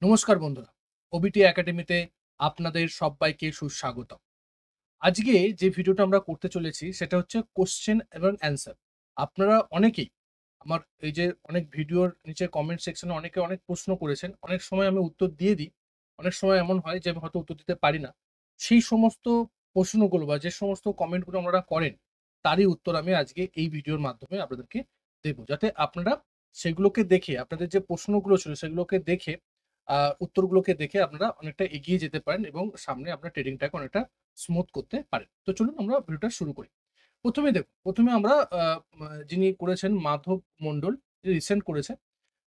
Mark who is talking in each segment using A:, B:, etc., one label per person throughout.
A: নমস্কার বন্ধুরা, ওবিটি একাডেমিতে আপনাদের সবাইকে সুস্বাগতম। আজকে যে ভিডিওটা আমরা করতে চলেছি সেটা হচ্ছে কোশ্চেন এবং অ্যান্সার। আপনারা অনেকেই আমার এই যে অনেক ভিডিওর নিচে কমেন্ট সেকশনে অনেকে অনেক প্রশ্ন করেছেন। অনেক সময় আমি উত্তর দিয়ে দিই। অনেক সময় এমন হয় যে আমি হয়তো উত্তর দিতে পারি না। সেই সমস্ত প্রশ্নগুলো বা যে সমস্ত কমেন্টগুলো আপনারা করেন, তারই উত্তর আমি আজকে এই ভিডিওর মাধ্যমে আপনাদেরকে দেব। যাতে আপনারা সেগুলোকে দেখে আপনাদের যে প্রশ্নগুলো ছিল সেগুলোকে দেখে উত্তরগুলোকে দেখে আপনারা অনেকটা এগিয়ে যেতে পারেন এবং সামনে আপনার ট্রেডিংটাকে অনেকটা স্মুথ করতে পারেন। তো চলুন আমরা ভিডিওটা শুরু করি। ১ম এ দেখুন, ১ম এ আমরা যিনি করেছেন মাধব মন্ডল, যে রিসেন্ট করেছেন।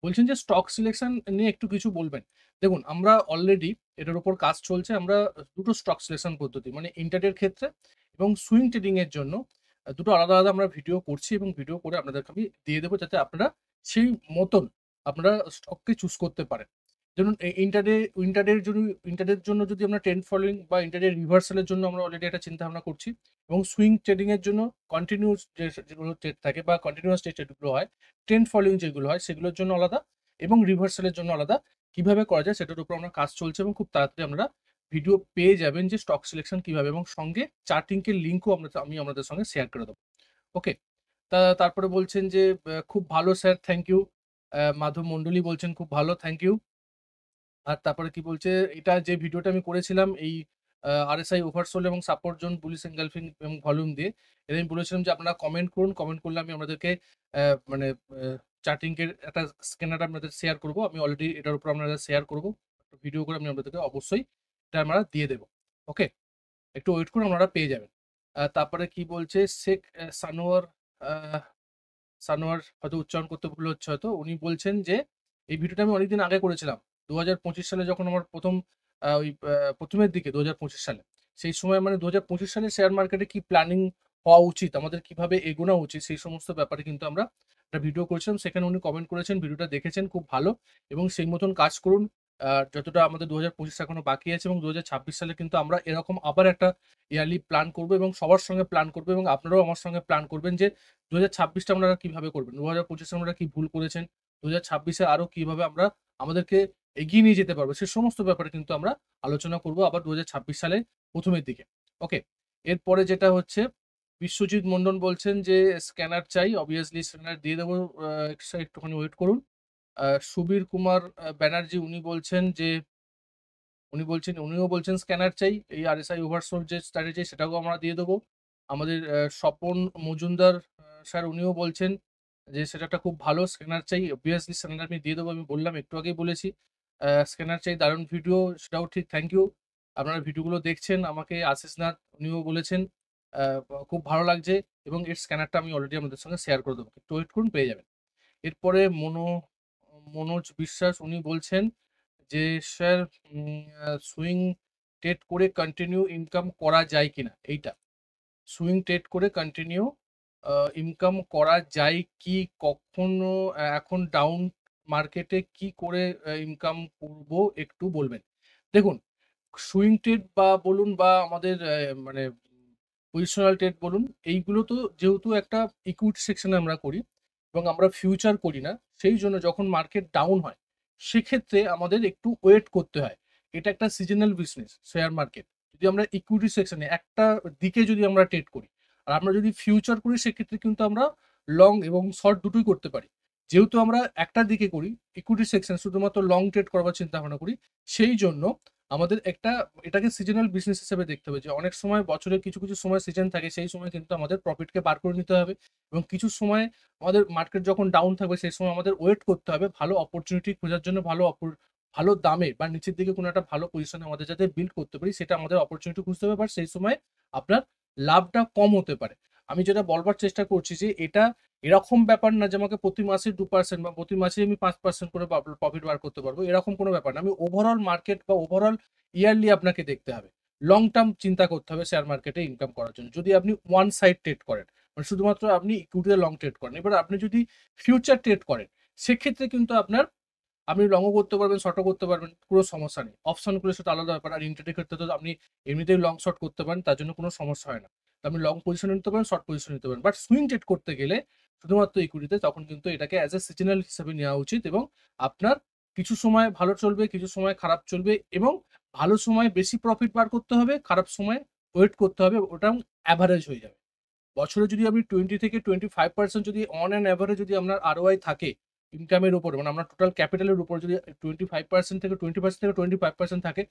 A: বলছেন যে স্টক সিলেকশন নিয়ে একটু কিছু বলবেন। দেখুন, আমরা অলরেডি এটার উপর কাজ চলছে। আমরা ২ টো স্টক সিলেকশন পদ্ধতি মানে ইন্ট্রাডে র ক্ষেত্রে এবং সুইং ট্রেডিং এর জন্য ২ টো আলাদা, আলাদা আমরা ভিডিও করছি এবং ভিডিও করে আপনাদেরকে আমি দিয়ে দেব যাতে আপনারা সেই মতন আপনারা স্টককে চুজ করতে পারেন। ধরুন ইন্ট্রাডের জন্য যদি আমরা ট্রেন্ড ফলোইং বা ইন্ট্রাডে রিভার্সাল এর জন্য আমরা অলরেডি একটা চিন্তাভাবনা করছি এবং সুইং ট্রেডিং এর জন্য কন্টিনিউয়াস যেগুলো ট্রেড থাকে বা কন্টিনিউয়াস যে ট্রেডগুলো হয়, ট্রেন্ড ফলোইং যেগুলো হয় সেগুলোর জন্য আলাদা এবং রিভার্সাল এর জন্য আলাদা। কিভাবে করা যায় সেটার উপর আমরা কাজ চলছে এবং খুব তাড়াতাড়ি আপনারা ভিডিও পেয়ে যাবেন যে স্টক সিলেকশন কিভাবে, এবং সঙ্গে চার্টিং এর লিংকও আমি আপনাদের সঙ্গে শেয়ার করে দেব। ওকে? তারপরে বলছেন যে খুব ভালো স্যার, থ্যাংক ইউ। মাধব মন্ডলই বলছেন খুব ভালো, থ্যাংক ইউ। আর তারপরে কি বলছে, এটা যে ভিডিওটা আমি করেছিলাম এই আরএসআই ওভারসোল্ড এবং সাপোর্ট জোন বুলিশ এনগালফিং এবং ভলিউম দিয়ে, এটা আমি বলেছিলাম যে আপনারা কমেন্ট করুন। কমেন্ট করলে আমি আপনাদেরকে মানে চার্টিং এর একটা স্ক্যানার আপনাদের শেয়ার করব। আমি অলরেডি এটার উপর আপনাদের শেয়ার করব। ভিডিও করে আমি আপনাদেরকে অবশ্যই এটা আমরা দিয়ে দেব। ওকে? একটু ওয়েট করুন, আপনারা পেয়ে যাবেন। তারপরে কি বলছে, শেখ সানোয়ার আ সানোয়ার, হয়তো উচ্চারণ করতে ভুল হচ্ছে হয়তো। উনি বলছেন যে, এই ভিডিওটা আমি অনেকদিন আগে করেছিলাম। ২০২৫ সালে যখন আমার ১ম ওই ১ম এর দিকে ২০২৫ সালে। সেই সময় মানে ২০২৫ সালে শেয়ার মার্কেটে কি প্ল্যানিং হওয়া উচিত, আমাদের কিভাবে এগোনো উচিত, সেই সমস্ত ব্যাপারে কিন্তু আমরা একটা ভিডিও করেছিলাম। সেখানে উনি কমেন্ট করেছেন, ভিডিওটা দেখেছেন, খুব ভালো এবং সেই মতন কাজ করুন। যতটা আমাদের ২০২৫ এখনো বাকি আছে এবং ২০২৬ সালে কিন্তু আমরা এরকম আবার একটা ইয়ারলি প্ল্যান করব এবং সবার সঙ্গে প্ল্যান করব এবং আপনারাও আমার সঙ্গে প্ল্যান করবেন যে ২০২৬ টা আপনারা কিভাবে করবেন? ২০২৫ এ আপনারা কি ভুল করেছেন? ২০২৬ এ আরো কিভাবে আমরা আমাদেরকে এগিয়ে নিয়ে যেতে পারবো? সে সমস্ত ব্যাপারে কিন্তু আমরা আলোচনা করব আবার ২০২৬ সালে ১ম এর দিকে। ওকে? এরপরে যেটা হচ্ছে, বিশ্বজিৎ মন্ডল বলছেন যে স্ক্যানার চাই। obviously স্ক্যানার দিয়ে দেবো। একটুখানি ওয়েট করুন। সুবীর কুমার ব্যানার্জি, উনিও বলছেন স্ক্যানার চাই। এই আরএসআই ওভারসোল্ড যে স্ট্র্যাটেজি সেটাও আমরা দিয়ে দেবো। আমাদের স্বপন মজুমদার স্যার, উনিও বলছেন যে সেটা একটা খুব ভালো স্ক্যানার চাই। obviously স্ক্যানার আমি দিয়ে দেবো। আমি বললাম, একটু আগেই বলেছি। স্ক্যানার চাই, দারুণ ভিডিও, সেটাও ঠিক, থ্যাংক ইউ। আপনারা ভিডিওগুলো দেখছেন। আমাকে আশিস নাথ উনিও বলেছেন খুব ভালো লাগছে এবং এর স্ক্যানারটা আমি অলরেডি আপনাদের সঙ্গে শেয়ার করে দেবো। একটু ওয়েট করুন, পেয়ে যাবেন। এরপরে মনোজ বিশ্বাস, উনি বলছেন যে স্যার, সুইং ট্রেড করে কন্টিনিউ ইনকাম করা যায় কিনা? এইটা। সুইং ট্রেড করে কন্টিনিউ ইনকাম করা যায় কি? কখনো এখন ডাউন মার্কেটে কি করে ইনকাম করব, একটু বলবেন? দেখুন, সুইং ট্রেড বা বলুন বা আমাদের মানে পজিশনাল ট্রেড বলুন, এইগুলো তো যেহেতু একটা ইকুইটি সেকশনে আমরা করি এবং আমরা ফিউচার করি না, সেই জন্য যখন মার্কেট ডাউন হয়, সেক্ষেত্রে আমাদের একটু ওয়েট করতে হয়। এটা একটা সিজনাল বিজনেস শেয়ার মার্কেট। যদি আমরা ইকুইটি সেকশনে একটা দিকে যদি আমরা ট্রেড করি, আর আমরা যদি ফিউচার করি, সেক্ষেত্রে কিন্তু আমরা লং এবং শর্ট দুটোই করতে পারি। যেহেতু আমরা একটা দিকে করি, ইকুইটি সেকশন শুধুমাত্র লং ট্রেড করবার চিন্তা ভাবনা করি, সেই জন্য আমাদের একটা এটাকে সিজনাল বিজনেস হিসেবে দেখতে হবে যে অনেক সময় বছরের কিছু, কিছু সময় সিজন থাকে, সেই সময় কিন্তু আমাদের প্রফিটকে বার করে নিতে হবে এবং কিছু সময় আমাদের মার্কেট যখন ডাউন থাকবে, সেই সময় আমাদের ওয়েট করতে হবে ভালো অপরচুনিটি খোঁজার জন্য, ভালো দামে বা নিচের দিকে কোনো একটা ভালো পজিশনে আমাদের যাতে বিল্ড করতে পারি, সেটা আমাদের অপরচুনিটি খুঁজতে হবে। বাট সেই সময় আপনার লাভটা কম হতে পারে। আমি যেটা বলবার চেষ্টা করছি যে এটা এরকম ব্যাপার না যে আমাকে প্রতি মাসে 2% বা প্রতি মাসে আমি 5% করে প্রফিট বার করতে পারবো। এরকম কোনো ব্যাপার না। আমি ওভারঅল মার্কেট বা ওভারঅল ইয়ারলি আপনাকে দেখতে হবে। লং টার্ম চিন্তা করতে হবে শেয়ার মার্কেটে ইনকাম করার জন্য। যদি আপনি ওয়ান সাইড ট্রেড করেন, মানে শুধুমাত্র আপনি ইকুইটিতে লং ট্রেড করেন। এবার আপনি যদি ফিউচার ট্রেড করেন, সেক্ষেত্রে কিন্তু আপনি লংও করতে পারবেন, শর্টও করতে পারবেন। কোনো সমস্যা নেই। অপশনগুলো সেটা আলাদা ব্যাপার। আর ইন্ট্রাডে ক্ষেত্রে তো আপনি এমনিতেই লং শর্ট করতে পারেন। তার জন্য কোনো সমস্যা হয় না। তো আপনি লং পজিশন নিতে পারেন, শর্ট পজিশন নিতে পারেন। বাট সুইং ট্রেড করতে গেলে শুধুমাত্র ইকুইটিতে, তখন কিন্তু এটাকে অ্যাজ এ সিজনাল হিসেবে নেওয়া উচিত এবং আপনার কিছু সময় ভালো চলবে, কিছু সময় খারাপ চলবে এবং ভালো সময়ে বেশি প্রফিট বার করতে হবে, খারাপ সময়ে ওয়েট করতে হবে, ওটা এভারেজ হয়ে যাবে। বছরে যদি আপনি 20 থেকে 25% যদি অন অ্যান এভারেজ যদি আপনার ROI থাকে ইনকামের উপরে, মানে আপনার টোটাল ক্যাপিটালের উপর যদি 25% থেকে 20% থেকে 25% থাকে,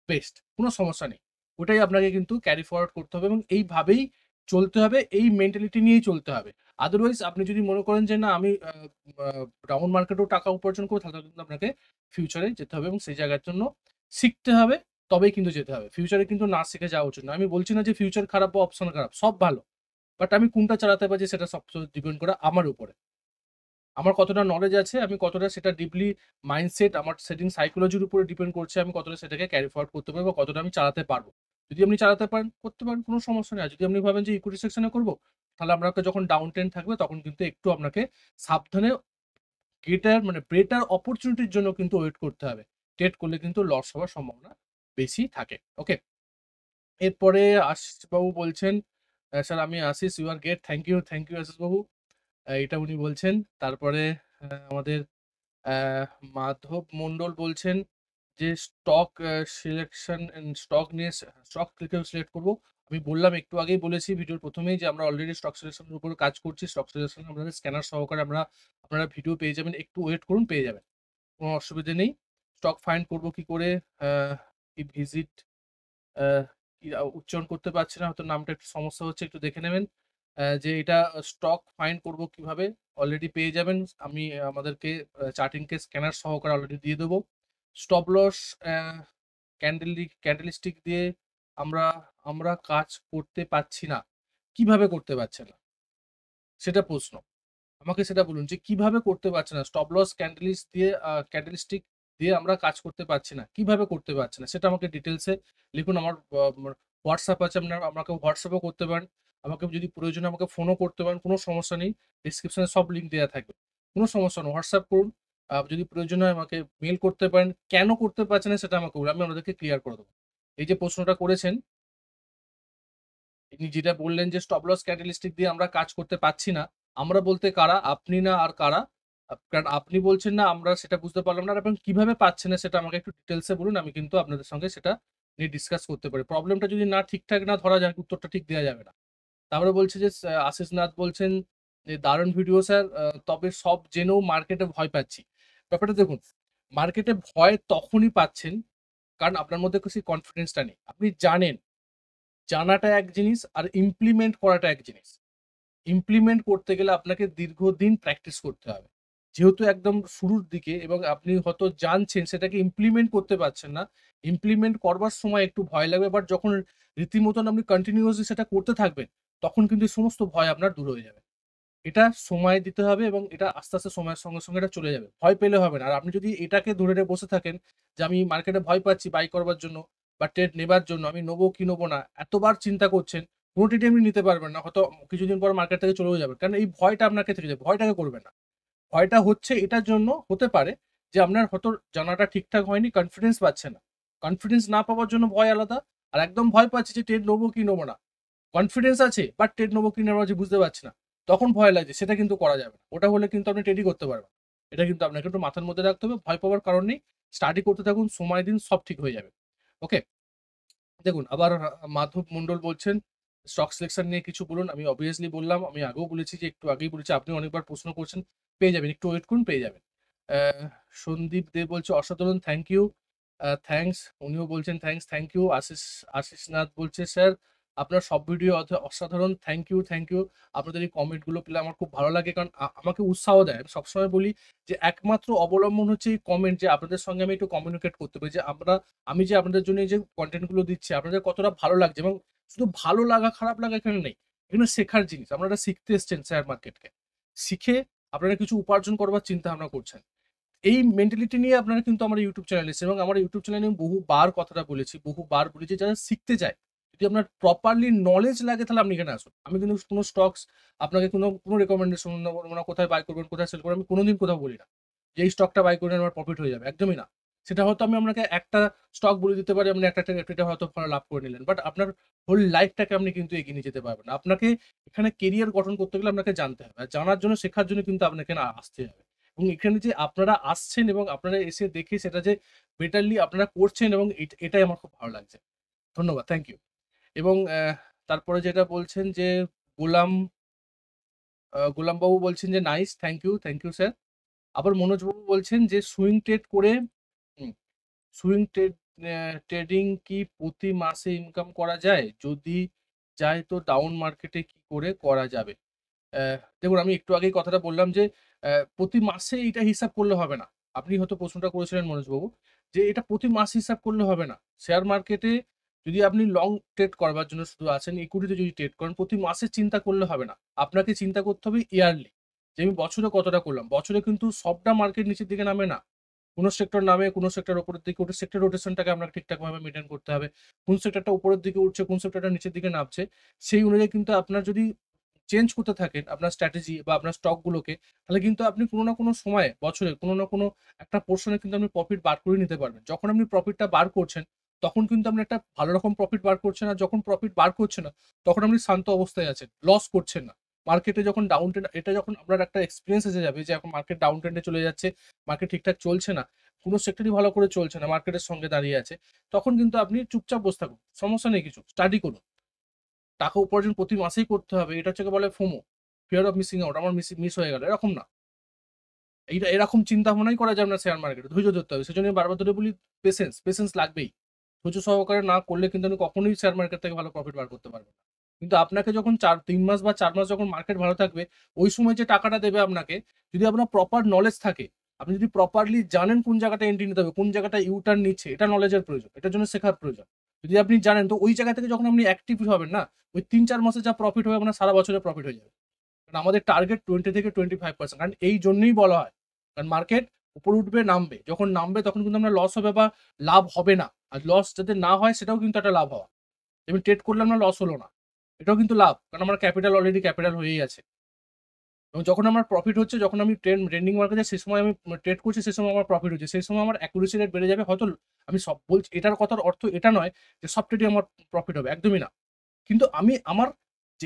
A: বেস্ট, কোনো সমস্যা নেই। ওটাই আপনাকে কিন্তু ক্যারি ফরওয়ার্ড করতে হবে এবং এইভাবেই চলতে হবে, এই মেন্টালিটি নিয়েই চলতে হবে। আদারওয়াইজ আপনি যদি মনে করেন যে না আমি ডাউন মার্কেটেও টাকা উপার্জন করবো, তাহলে কিন্তু আপনাকে ফিউচারে যেতে হবে এবং সেই জায়গার জন্য শিখতে হবে, তবেই কিন্তু যেতে হবে। ফিউচারে কিন্তু না শিখে যাওয়া উচিত না। আমি বলছি না যে ফিউচার খারাপ বা অপশন খারাপ, সব ভালো। বাট আমি কোনটা চালাতে পারছি সেটা সবসময় ডিপেন্ড করে আমার উপরে। আমার কতটা নলেজ আছে, আমি কতটা সেটা ডিপলি মাইন্ডসেট, আমার সেটিং সাইকোলজির উপরে ডিপেন্ড করছে, আমি কতটা সেটাকে ক্যারি ফরওয়ার্ড করতে পারবো বা কতটা আমি চালাতে পারবো। যদি আপনি চালাতে পারেন, করতে পারেন, কোনো সমস্যা নেই। আর যদি আপনি ভাবেন যে ইকুইটি সেকশনে করবো, তাহলে আপনাকে যখন ডাউন ট্রেন্ড থাকবে তখন কিন্তু একটু আপনাকে সাবধানে বেটার অপরচুনিটির জন্য কিন্তু ওয়েট করতে হবে। ট্রেড করলে কিন্তু লস হওয়ার সম্ভাবনা বেশি থাকে। ওকে? এরপরে আশিস বাবু বলছেন, "স্যার আমি Ashis, you are great. Thank you Ashis বাবু।" এটা উনি বলছেন। তারপরে আমাদের অ্যা মাধব মন্ডল বলছেন যে, "স্টক সিলেকশন এন্ড স্টক নিয়ে স্টক কিভাবে সিলেক্ট করব?" আমি বললাম, একটু আগেই বলেছি ভিডিওর ১ম এই যে আমরা অলরেডি স্টক সিলেকশন এর উপরে কাজ করছি। স্টক সিলেকশন আপনাদের স্ক্যানার সহকারে আপনারা ভিডিও পেয়ে যাবেন। একটু ওয়েট করুন, পেয়ে যাবেন। কোনো অসুবিধে নেই। স্টক ফাইন্ড করব কি করে? অ্যা কি ভিজিট অ্যা কি উচ্চারণ করতে পারছি না, হয়তো নামটা একটু সমস্যা হচ্ছে, একটু দেখে নেবেন। যে এটা স্টক ফাইন্ড করব কিভাবে? অলরেডি পেয়ে যাবেন। আমি আমাদেরকে চার্টিংকে স্ক্যানার সহকারে অলরেডি দিয়ে দেবো। স্টপ লস ক্যান্ডেলস্টিক দিয়ে আমরা আমরা কাজ করতে পারছি না। কিভাবে করতে পারছে না? সেটা প্রশ্ন। আমাকে সেটা বলুন যে কিভাবে করতে পারছে না? স্টপ লস ক্যান্ডেলস্টিক দিয়ে আমরা কাজ করতে পারছি না। কিভাবে করতে পারছি না? সেটা আমাকে ডিটেইলস এ লিখুন। আমার WhatsApp আছে, আমাকে WhatsApp ও করতে পারেন। আমাকে যদি প্রয়োজন হয় আমাকে ফোনও করতে পারেন। কোনো সমস্যা নেই। ডেসক্রিপশন এ সব লিঙ্ক দেয়া থাকবে। কোনো সমস্যা না। WhatsApp করুন। যদি প্রয়োজন হয় আমাকে মেইল করতে পারেন। কেন করতে পারছেন না সেটা আমাকে বলুন। আমি আপনাদেরকে ক্লিয়ার করে দেব। এই যে প্রশ্নটা করেছেন, ইনি যেটা বললেন যে স্টপ লস ক্যান্ডেলস্টিক দিয়ে আমরা কাজ করতে পারছি না। আমরা বলতে কারা? আপনি না আর কারা? কারণ আপনি বলছেন না, আমরা সেটা বুঝতে পারলাম না। আর এবং কিভাবে পাচ্ছেন না সেটা আমাকে একটু ডিটেইলস এ বলুন। আমি কিন্তু আপনাদের সঙ্গে সেটা নিয়ে ডিসকাস করতে পারি। প্রবলেমটা যদি ঠিকঠাক না ধরা যায়, উত্তরটা ঠিক দেয়া যাবে না। তারপরে বলছে যে আশিস নাথ বলছেন যে, "দারুণ ভিডিও স্যার। তবে সব জেনেও মার্কেটে ভয় পাচ্ছি।" ব্যাপারটা দেখুন, মার্কেটে ভয় তখনই পাচ্ছেন কারণ আপনার মধ্যে সেই কনফিডেন্স টা নেই। আপনি জানেন, জানাটা এক জিনিস আর ইমপ্লিমেন্ট করাটা এক জিনিস। ইমপ্লিমেন্ট করতে গেলে আপনাকে দীর্ঘদিন প্র্যাকটিস করতে হবে। যেহেতু একদম শুরুর দিকে এবং আপনি হয়তো জানছেন সেটাকে ইমপ্লিমেন্ট করতে পারছেন না। ইমপ্লিমেন্ট করবার সময় একটু ভয় লাগবে। বাট যখন রীতিমতন আপনি কন্টিনিউয়াসলি সেটা করতে থাকবেন, তখন কিন্তু এই সমস্ত ভয় আপনার দূর হয়ে যাবে। এটা সময় দিতে হবে এবং এটা আস্তে, আস্তে সময়ের সঙ্গে, সঙ্গে এটা চলে যাবে। ভয় পেলে হবে না। আর আপনি যদি এটাকে ধরে বসে থাকেন যে আমি মার্কেটে ভয় পাচ্ছি বাই করবার জন্য বা ট্রেড নেবার জন্য, আমি নেবো কি নেবো না, এতবার চিন্তা করছেন, কোনো ট্রেডই আপনি নিতে পারবেন না। হয়তো কিছুদিন পর মার্কেট থেকে চলেও যাবেন। কারণ এই ভয়টা আপনাকে থেকে যাবে। ভয়টাকে করবেন না। ভয়টা হচ্ছে এটার জন্য হতে পারে যে আপনার হয়তো জানাটা ঠিকঠাক হয়নি, কনফিডেন্স পাচ্ছেন না। কনফিডেন্স না পাওয়ার জন্য ভয় আলাদা। আর একদম ভয় পাচ্ছি যে ট্রেড নেবো কি নেবো না। কনফিডেন্স আছে বাট ট্রেড নেবো কি নেবো না বুঝতে পারছি না। তখন ভয় লাগছে, সেটা কিন্তু করা যাবে না। ওটা হলে কিন্তু আপনি ট্রেডই করতে পারবেন না। এটা কিন্তু আপনাকে একটু মাথার মধ্যে রাখতে হবে। ভয় পাওয়ার কারণ নেই। স্টাডি করতে থাকুন, সময় দিন, সব ঠিক হয়ে যাবে। ওকে? দেখুন আবার মাধব মন্ডল বলছেন, "স্টক সিলেকশন নিয়ে কিছু বলুন।" আমি অবভিয়াসলি বললাম, আমি আগেও বলেছি যে একটু আগেই বলেছি, আপনি অনেকবার প্রশ্ন করছেন, পেয়ে যাবেন। একটু ওয়েট করুন, পেয়ে যাবেন। সন্দীপ দে বলছে, "অসাধারণ, থ্যাংক ইউ।" থ্যাংকস। উনিও বলছেন, থ্যাংক ইউ।" আশিস নাথ বলছে, "স্যার আপনার সব ভিডিও অসাধারণ। Thank you. আপনাদের এই কমেন্ট গুলো পেলে আমার খুব ভালো লাগে। কারণ আমাকে উৎসাহ দেয়। আমি সবসময় বলি যে একমাত্র অবলম্বন হচ্ছে এই কমেন্ট, যে আপনাদের সঙ্গে আমি একটু কমিউনিকেট করতে পারি। যে আমি যে আপনাদের জন্য এই যে কনটেন্ট গুলো দিচ্ছি, আপনাদের কতটা ভালো লাগছে এবং শুধু ভালো লাগা, খারাপ লাগা এখানে নেই। এখানে শেখার জিনিস। আপনারা শিখতে এসছেন শেয়ার মার্কেটকে। শিখে আপনারা কিছু উপার্জন করবার চিন্তাভাবনা করছেন। এই মেন্টালিটি নিয়ে আপনারা কিন্তু আমার ইউটিউব চ্যানেল এসেছে এবং আমার ইউটিউব চ্যানেলে আমি বহুবার কথাটা বলেছি, বহুবার বলেছি, যারা শিখতে চায়, যদি আপনার প্রপারলি নলেজ লাগে তাহলে আপনি এখানে আসুন। আমি কিন্তু কোনো স্টকস আপনাকে কোনো রেকমেন্ডেশন দেবো না, কোথায় বাই করবেন, কোথায় সেল করবেন, আমি কোনোদিন কোথাও বলি না। যে এই স্টকটা বাই করলে আমার প্রফিট হয়ে যাবে। একদমই না। সেটা হয়তো আমি আপনাকে একটা স্টক বলে দিতে পারি, আপনি একটা ট্রেডে হয়তো আপনারা লাভ করে নিলেন। বাট আপনার হোল লাইফটাকে আপনি কিন্তু এগিয়ে নিয়ে যেতে পারবেন না। আপনাকে এখানে কেরিয়ার গঠন করতে গেলে আপনাকে জানতে হবে। আর জানার জন্য, শেখার জন্য কিন্তু আপনাকে আসতে হবে। এবং এখানে যে আপনারা আসছেন এবং আপনারা এসে দেখে সেটা যে বেটারলি আপনারা করছেন এবং এটাই আমার খুব ভালো লাগছে। ধন্যবাদ। Thank you. এবং তারপরে যেটা বলছেন যে গোলাম গোলামবাবু বলছেন যে নাইস, থ্যাংক ইউ স্যার। আবার মনোজবাবু বলছেন যে সুইং ট্রেড করে হুম, সুইং ট্রেডিং কি প্রতি মাসে ইনকাম করা যায়? যদি যায় তো ডাউন মার্কেটে কি করে করা যাবে? দেখুন আমি একটু আগেই কথাটা বললাম যে প্রতি মাসে এইটা হিসাব করলে হবে না। আপনি হয়তো প্রশ্নটা করেছিলেন মনোজবাবু যে এটা প্রতি মাস হিসাব করলে হবে না। শেয়ার মার্কেটে যদি আপনি লং ট্রেড করবার জন্য শুধু আছেন, ইকুইটিতে যদি ট্রেড করেন প্রতি মাসে চিন্তা করলে হবে না। আপনাকে চিন্তা করতে হবে ইয়ারলি যে আমি বছরে কতটা করলাম। বছরে কিন্তু সবটা মার্কেট নিচের দিকে নামে না। কোন সেক্টর নামে, কোন সেক্টর উপরের দিকে উঠে, সেক্টর রোটেশনটাকে আপনাকে ঠিকঠাকভাবে মেইনটেইন করতে হবে। কোন সেক্টরটা উপরের দিকে উঠছে, কোন সেক্টরটা নিচের দিকে নামছে, সেই অনুযায়ী কিন্তু আপনার যদি চেঞ্জ করতে থাকেন আপনার স্ট্র্যাটেজি বা আপনার স্টক গুলোকে, তাহলে কিন্তু আপনি কোনো না কোনো সময়ে বছরে কোনো না কোনো একটা পোর্শনে কিন্তু আপনি প্রফিট বার করে নিতে পারবেন। যখন আপনি প্রফিটটা বার করছেন, তখন কিন্তু আপনি একটা ভালো রকম প্রফিট বার করছেন। আর যখন প্রফিট বার করছেন না, তখন আপনি শান্ত অবস্থায় আছেন। লস করছেন না। মার্কেটে যখন ডাউন ট্রেন্ড এটা যখন আপনার একটা এক্সপেরিয়েন্স এসে যাবে যে এখন মার্কেট ডাউন ট্রেন্ডে চলে যাচ্ছে, মার্কেট ঠিকঠাক চলছে না, কোনো সেক্টরই ভালো করে চলছে না, মার্কেটের সঙ্গে দাঁড়িয়ে আছে, তখন কিন্তু আপনি চুপচাপ বসে থাকুন। সমস্যা নেই কিছু। স্টাডি করুন। টাকা উপার্জন প্রতি মাসেই করতে হবে। এটা হচ্ছে বলে FOMO, fear of missing out. আমার মিস হয়ে গেল। এরকম না। এইটা এরকম চিন্তা ভাবনাই করা যাবে না শেয়ার মার্কেটে। ধৈর্য ধরতে হবে। সেজন্য আমি বারবার ধরে বলি পেশেন্স লাগবেই। ধৈর্য সহকারে না করলে কিন্তু আপনি কখনোই শেয়ার মার্কেট থেকে ভালো প্রফিট বার করতে পারবেন না। কিন্তু আপনাকে যখন ৩ মাস বা ৪ মাস যখন মার্কেট ভালো থাকবে, ওই সময় যে টাকাটা দেবে আপনাকে, যদি আপনার প্রপার নলেজ থাকে, আপনি যদি প্রপারলি জানেন কোন জায়গাটা এন্ট্রি নিতে হবে, কোন জায়গাটা ইউ-টার্ন নিচ্ছে, এটা নলেজের প্রয়োজন। এটার জন্য শেখার প্রয়োজন। যদি আপনি জানেন তো ওই জায়গা থেকে যখন আপনি অ্যাক্টিভ হবেন না, ওই ৩-৪ মাসে যা প্রফিট হবে আপনার সারা বছরের প্রফিট হয়ে যাবে। কারণ আমাদের টার্গেট 20 থেকে 25%। কারণ এই জন্যই বলা হয়। কারণ মার্কেট উপরে উঠবে, নামবে। যখন নামবে তখন কিন্তু আপনার লস হবে বা লাভ হবে না। আর লস যাতে না হয় সেটাও কিন্তু একটা লাভ হওয়া। যেমন ট্রেড করলাম না, লস হলো না। এটাও কিন্তু লাভ। কারণ আমার অলরেডি ক্যাপিটাল হয়েই আছে। এবং যখন আমার প্রফিট হচ্ছে, যখন আমি ট্রেন্ডিং মার্কেটে সেই সময় আমি ট্রেড করছি, সেই সময় আমার প্রফিট হচ্ছে। সেই সময় আমার অ্যাকুরেসি রেট বেড়ে যাবে। হয়তো আমি সব বলছি, এটার কথার অর্থ এটা নয় যে সব ট্রেডে আমার প্রফিট হবে। একদমই না। কিন্তু আমি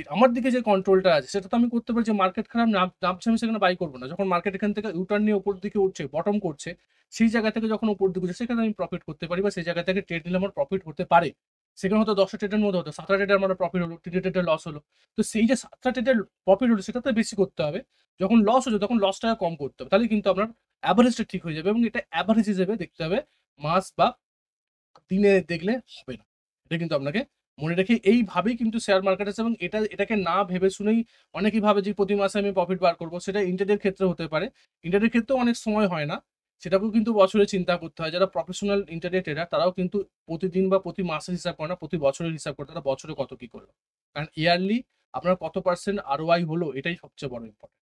A: আমার দিকে যে কন্ট্রোলটা আছে সেটা তো আমি করতে পারি যে মার্কেট খারাপ নামছে আমি সেখানে বাই করব না। যখন মার্কেট এখান থেকে ইউ-টার্ন নিয়ে উপরের দিকে উঠছে, বটম করছে, সেই জায়গা থেকে যখন উপরের দিকে উঠছে সেখানে আমি প্রফিট করতে পারি বা সেই জায়গা থেকে ট্রেড নিলে আমার প্রফিট হতে পারে। সেখানে হয়তো ১০ টা ট্রেডের মধ্যে হতো ৭ টা ট্রেডে আমার প্রফিট হলো, ৩ টে ট্রেডে লস হলো। তো সেই যে ৭ টা ট্রেডের প্রফিট হলো সেটাতে বেশি করতে হবে। যখন লস হচ্ছে তখন লসটাকে কম করতে হবে। তাহলে কিন্তু আপনার এভারেজটা ঠিক হয়ে যাবে এবং এটা এভারেজ হিসেবে দেখতে হবে। মাস বা দিনে দেখলে হবে না। এটা কিন্তু আপনাকে মনে রেখে এইভাবেই কিন্তু শেয়ার মার্কেট আছে এবং এটাকে না ভেবে শুনেই অনেকেই ভাবে যে প্রতি মাসে আমি প্রফিট বার করব। সেটা ইন্টারডের ক্ষেত্রে হতে পারে। ইন্টারডের ক্ষেত্রেও অনেক সময় হয় না। সেটাকেও কিন্তু বছরে চিন্তা করতে হয়। যারা প্রফেশনাল ইন্টারডে ট্রেডার তারাও কিন্তু প্রতিদিন বা প্রতি মাসের হিসাব করে না, প্রতি বছরের হিসাব করে তারা বছরে কত কি করলো। কারণ ইয়ারলি আপনার কত পার্সেন্ট ROI হলো এটাই সবচেয়ে বড় ইম্পোর্টেন্ট।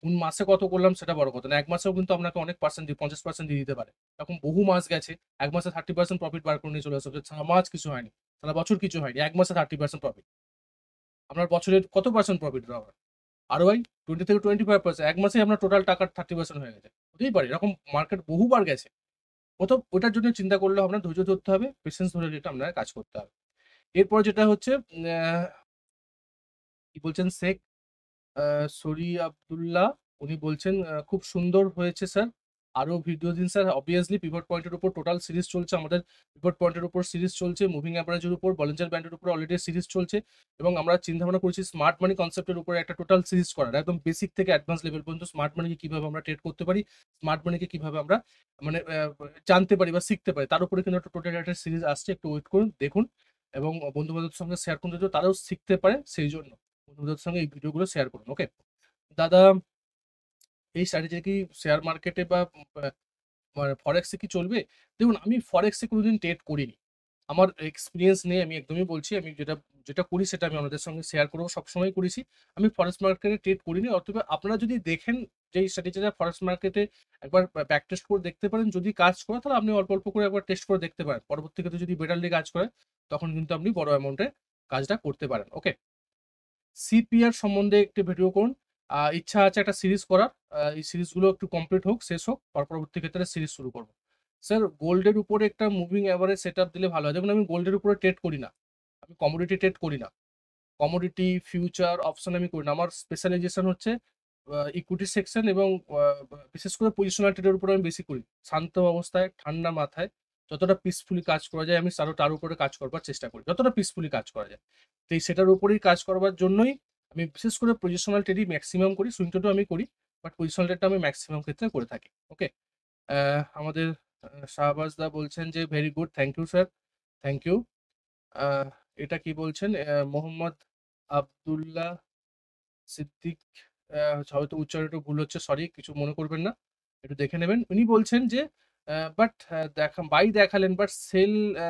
A: কোন মাসে কত করলাম সেটা বড় কথা না। ১ মাসেও কিন্তু আপনাকে অনেক পার্সেন্ট ৫০% দিয়ে দিতে পারে। এখন বহু মাস গেছে। ১ মাসে 30% প্রফিট বার করে নিয়ে চলে আসছে। সারা মাস কিছু হয়নি। সারা বছর কিছু হয়নি। ১ মাসে 30% প্রফিট। আপনার বছরের কত পার্সেন্ট প্রফিট হবে? ROI 20 থেকে 25%। ১ মাসেই আপনার টোটাল টাকার 30% হয়ে গেছে। হতেই পারে। এরকম মার্কেট বহুবার গেছে। ওটার জন্য চিন্তা করলে হবে না। ধৈর্য ধরতে হবে। পেশেন্স ধরে এটা আপনার কাজ করতে হবে। এরপরে যেটা হচ্ছে কি বলছেন শেখ আ সরি আব্দুল্লাহ, উনি বলছেন, "খুব সুন্দর হয়েছে স্যার। আরো ভিডিও দিন স্যার।" অবভিয়াসলি পিভট পয়েন্টের উপর টোটাল সিরিজ চলছে আমাদের। পিভট পয়েন্টের উপর সিরিজ চলছে। মুভিং এভারেজের উপর, বলিঞ্জার ব্যান্ডের উপর অলরেডি সিরিজ চলছে এবং আমরা চিন্তাভাবনা করেছি স্মার্ট মানি কনসেপ্টের উপরে একটা টোটাল সিরিজ করার। একদম বেসিক থেকে অ্যাডভান্স লেভেল পর্যন্ত স্মার্ট মানিকে কিভাবে আমরা ট্রেড করতে পারি, স্মার্ট মানিকে কিভাবে আমরা মানে জানতে পারি বা শিখতে পারি। তার উপরে কিন্তু একটা টোটাল একটা সিরিজ আসছে। একটু ওয়েট করুন, দেখুন এবং বন্ধু-বান্ধবদের সঙ্গে শেয়ার করুন যাতে তারাও শিখতে পারে সেইজন্য। বন্ধুদের সঙ্গে এই ভিডিওগুলো শেয়ার করুন। ওকে? দাদা, এই স্ট্র্যাটেজি কি শেয়ার মার্কেটে বা মানে ফরেক্স এ কি চলবে? দেখুন আমি ফরেক্স এ কোনদিন ট্রেড করিনি। আমার এক্সপেরিয়েন্স নেই আমি একদমই বলছি। আমি যেটা করি সেটা আমি আপনাদের সঙ্গে শেয়ার করব। সবসময় করেছি। আমি ফরেক্স মার্কেটে ট্রেড করিনি। অথবা আপনারা যদি দেখেন যে এই স্ট্র্যাটেজিটা ফরেক্স মার্কেটে একবার ব্যাক টেস্ট করে দেখতে পারেন। যদি কাজ করে তাহলে আপনি অল্প করে একবার টেস্ট করে দেখতে পারেন। পরবর্তী ক্ষেত্রে যদি বেটারলি কাজ করে তখন কিন্তু আপনি বড় অ্যামাউন্ট এর কাজটা করতে পারেন। ওকে? সিপিআর সম্বন্ধে একটি ভিডিও করুন। ইচ্ছা আছে একটা সিরিজ করার। এই সিরিজগুলো একটু কমপ্লিট হোক, শেষ হোক। পরবর্তী ক্ষেত্রে সিরিজ শুরু করব। স্যার গোল্ডের উপরে একটা মুভিং এভারেজ সেটআপ দিলে ভালো হয়। দেখুন আমি গোল্ডের উপরে ট্রেড করি না। আমি কমোডিটি ট্রেড করি না। কমোডিটি, ফিউচার, অপশন আমি করি না। আমার স্পেশালাইজেশন হচ্ছে ইকুইটি সেকশন এবং বিশেষ করে পজিশনাল ট্রেডের উপর আমি বেশি করি। শান্ত অবস্থায়, ঠান্ডা মাথায় যতটা পিসফুলি কাজ করা যায় আমি তার উপরে কাজ করবার চেষ্টা করি। যতটা পিসফুলি কাজ করা যায়। তো সেটার উপরেই কাজ করবার জন্যই আমি বিশেষ করে পজিশনাল ট্রেডই ম্যাক্সিমাম করি। সুইং ট্রেডও আমি করি। বাট পজিশনাল ট্রেডটা আমি ম্যাক্সিমাম ক্ষেত্রে করে থাকি। ওকে? আমাদের শাহবাজ দা বলছেন যে, "very good. Thank you sir. Thank you." আ এটা কি বলছেন? মোহাম্মদ আব্দুল্লাহ সিদ্দিক, হয়তো উচ্চারণ একটু ভুল হচ্ছে। সরি, কিছু মনে করবেন না। একটু দেখে নেবেন। উনি বলছেন যে, বাট বাই দেখালেন বাট সেল আ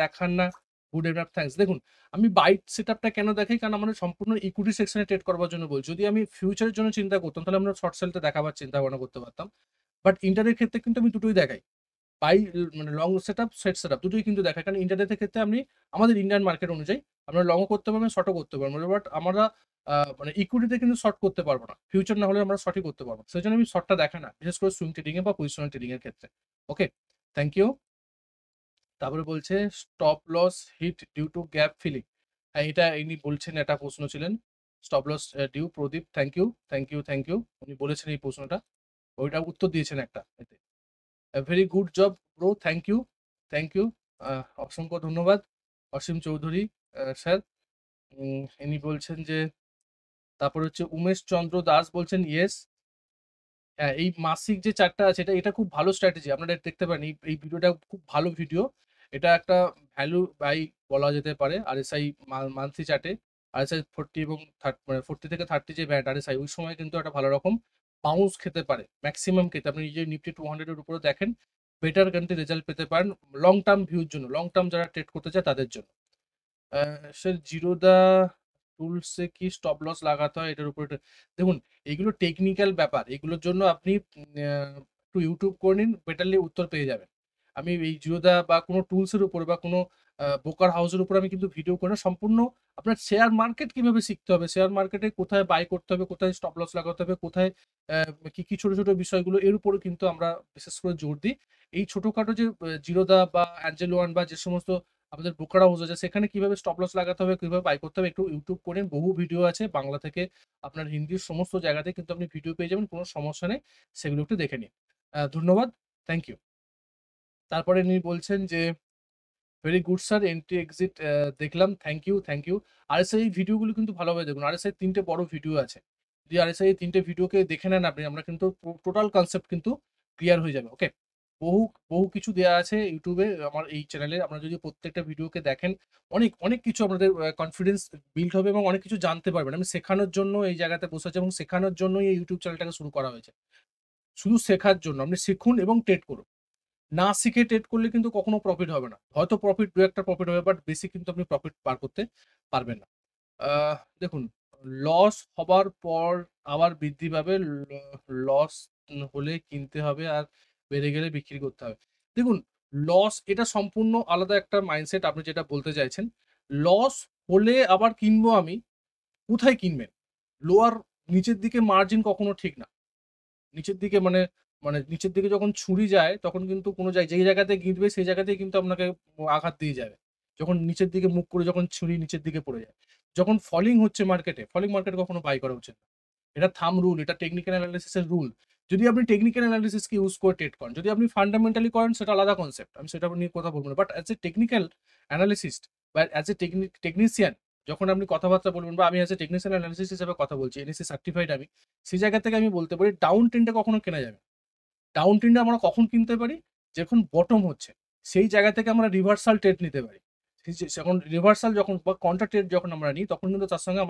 A: দেখান না। Good enough thanks. দেখুন, আমি বাই সেটআপটা কেন দেখাই? কারণ আমরা সম্পূর্ণ ইকুইটি সেকশনে ট্রেড করবার জন্য বলছি। যদি আমি ফিউচারের জন্য চিন্তা করতাম তাহলে আমরা শর্ট সেলটা দেখাবার চিন্তা ভাবনা করতে পারতাম। বাট ইন্টারের ক্ষেত্রে কিন্তু আমি দুটোই দেখাই। বাই মানে লং সেটআপ, সেট সেটআপ দুটোই কিন্তু দেখায়। কারণ ইন্টারনেটের ক্ষেত্রে আমাদের ইন্ডিয়ান মার্কেট অনুযায়ী আমরা লংও করতে পারবো, শর্টও করতে পারবো। বাট আমরা মানে ইকুইটিতে কিন্তু শর্ট করতে পারবো না। ফিউচার না হলে আমরা শর্টই করতে পারবো। সেজন্য আমি শর্টটা দেখাই না। বিশেষ করে সুইং ট্রেডিং এ বা পজিশনাল ট্রেডিং এর ক্ষেত্রে। ওকে? Thank you. তারপরে বলছে stop loss hit due to gap filling. হ্যাঁ, এটা ইনি বলছেন, একটা প্রশ্ন ছিলেন। Stop loss due Pradeep, thank you, thank you, thank you. উনি বলেছেন এই প্রশ্নটা। ওইটা উত্তর দিয়েছেন একটা এতে। Very good job bro, thank you, thank you. অসংখ্য ধন্যবাদ অসীম চৌধুরী স্যার। ইনি বলছেন যে, তারপর হচ্ছে উমেশ চন্দ্র দাস বলছেন ইয়েস। হ্যাঁ, এই মাসিক যে চার্টটা আছে এটা খুব ভালো স্ট্র্যাটেজি। আপনারা দেখতে পারেন এই ভিডিওটা খুব ভালো ভিডিও। এটা একটা ভ্যালু বাই বলা যেতে পারে আরএসআই মান্থলি চার্টে। আরএসআই 40 এবং মানে 40 থেকে 30 যে ব্যান্ড আরএসআই, ওই সময় কিন্তু একটা ভালো রকম বাউন্স খেতে পারে। ম্যাক্সিমাম ক্ষেত্রে আপনি নিজে নিফটি 200 এর উপরে দেখেন, বেটার কিন্তু রেজাল্ট পেতে পারেন লং টার্ম ভিউর জন্য। লং টার্ম যারা ট্রেড করতে চায় তাদের জন্য। আ স্যার জিরোদা টুলসে কি স্টপ লস লাগাতে হয় এটার উপর দেখুন, এগুলো টেকনিক্যাল ব্যাপার। এগুলোর জন্য আপনি একটু YouTube করে নিন, বেটারলি উত্তর পেয়ে যাবেন। আমি এই জিরোদা বা কোনো টুলস এর উপরে বা কোনো ব্রোকার হাউসের উপর আমি কিন্তু ভিডিও করি না। সম্পূর্ণ আপনার শেয়ার মার্কেট কিভাবে শিখতে হবে, শেয়ার মার্কেটে কোথায় বাই করতে হবে, কোথায় স্টপ লস লাগাতে হবে, কোথায় কি ছোট, ছোট বিষয়গুলো এর উপরে কিন্তু আমরা বিশেষ করে জোর দিই। এই ছোটখাটো যে জিরোদা বা অ্যাঞ্জেল ওয়ান বা যে সমস্ত আমাদের ব্রোকার হাউস আছে সেখানে কিভাবে স্টপ লস লাগাতে হবে, কিভাবে বাই করতে হবে একটু YouTube করেন। বহু ভিডিও আছে বাংলা থেকে আপনার হিন্দির সমস্ত জায়গাতে কিন্তু আপনি ভিডিও পেয়ে যাবেন। কোনো সমস্যা নেই। সেগুলো একটু দেখে নিন। ধন্যবাদ। Thank you. তারপরে ইনি বলছেন যে, very good sir, entry exit দেখলাম। Thank you, thank you. RSI ভিডিওগুলো কিন্তু ভালোভাবে দেখুন। আরএসআই ৩ টে বড় ভিডিও আছে। যদি আরএসআই ৩ টে ভিডিওকে দেখে নেন আপনি, আমরা কিন্তু টোটাল কনসেপ্ট কিন্তু ক্লিয়ার হয়ে যাবে। ওকে? বহু, বহু কিছু দেয়া আছে YouTube এ আমার এই চ্যানেলে। আপনারা যদি প্রত্যেকটা ভিডিওকে দেখেন, অনেক, অনেক কিছু আপনাদের কনফিডেন্স বিল্ড হবে এবং অনেক কিছু জানতে পারবেন। আমি শেখানোর জন্য এই জায়গাতে বসে আছি এবং শেখানোর জন্যই এই YouTube চ্যানেলটাকে শুরু করা হয়েছে। শুধু শেখার জন্য। আপনি শিখুন এবং ট্রেড করুন। না শিখে ট্রেড করলে কিন্তু কখনো প্রফিট হবে না। হয়তো প্রফিট ২-১ টা প্রফিট হবে, বাট বেশি কিন্তু আপনি প্রফিট বার করতে পারবেন না। দেখুন, লস হবার পর আবার বৃদ্ধি পাবে। লস হলে কিনতে হবে আর বেড়ে গেলে বিক্রি করতে হবে। দেখুন, লস এটা সম্পূর্ণ আলাদা একটা মাইন্ডসেট আপনি যেটা বলতে চাইছেন। লস হলে আবার কিনবো আমি, কোথায় কিনবেন? লোয়ার নিচের দিকে মার্জিন কখনো ঠিক না। নিচের দিকে মানে মানে নিচের দিকে যখন ছুরি যায় তখন কিন্তু কোনো যেই জায়গাতে গিঁথবে সেই জায়গাতেই কিন্তু আপনাকে আঘাত দিয়ে যাবে। যখন নিচের দিকে মুখ করে যখন ছুরি নিচের দিকে পড়ে যায়। যখন ফলিং হচ্ছে মার্কেটে, ফলিং মার্কেটে কখনো বাই করা উচিত না। এটা থাম্ব রুল, এটা টেকনিক্যাল অ্যানালিসিস এর রুল। যদি আপনি টেকনিক্যাল অ্যানালিসিস কে ইউস করে ট্রেড করেন, যদি আপনি ফান্ডামেন্টালি করেন সেটা আলাদা কনসেপ্ট। আমি সেটা নিয়ে কথা বলব না। But as a technical analyst বা অ্যাজ এ টেকনিশিয়ান যখন আপনি কথাবার্তা বলবেন বা আমি অ্যাজ এ টেকনিশিয়ান অ্যানালিসিস হিসেবে কথা বলছি, এনএসসি সার্টিফাইড আমি। সেই জায়গা থেকে আমি বলতে পারি ডাউন ট্রেন্ডে কখনো কেনা যাবে না। ডাউন ট্রেন্ডে আমরা কখন কিনতে পারি? যখন বটম হচ্ছে। সেই জায়গা থেকে আমরা রিভার্সাল ট্রেড নিতে পারি। যখন রিভার্সাল যখন বা কন্ট্রা ট্রেড যখন আমরা নিই তখন কিন্তু তার সঙ্গে